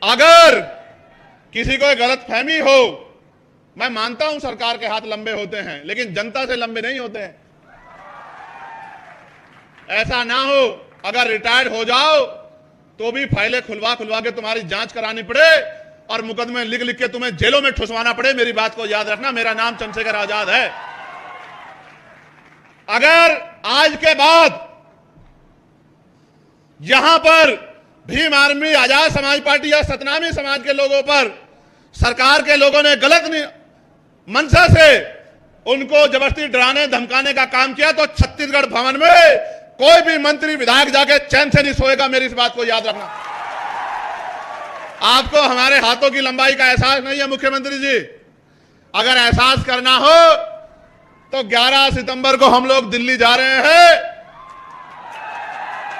अगर किसी को गलत फहमी हो, मैं मानता हूं सरकार के हाथ लंबे होते हैं, लेकिन जनता से लंबे नहीं होते हैं। ऐसा ना हो अगर रिटायर्ड हो जाओ तो भी फाइलें खुलवा के तुम्हारी जांच करानी पड़े और मुकदमे लिख के तुम्हें जेलों में ठुसवाना पड़े। मेरी बात को याद रखना, मेरा नाम चंद्रशेखर आजाद है। अगर आज के बाद यहां पर भीम आर्मी, आजाद समाज पार्टी या सतनामी समाज के लोगों पर सरकार के लोगों ने गलत मंशा से उनको जबरदस्ती डराने धमकाने का काम किया तो छत्तीसगढ़ भवन में कोई भी मंत्री विधायक जाके चैन से नहीं सोएगा। मेरी इस बात को याद रखना। आपको हमारे हाथों की लंबाई का एहसास नहीं है मुख्यमंत्री जी। अगर एहसास करना हो तो 11 सितंबर को हम लोग दिल्ली जा रहे हैं।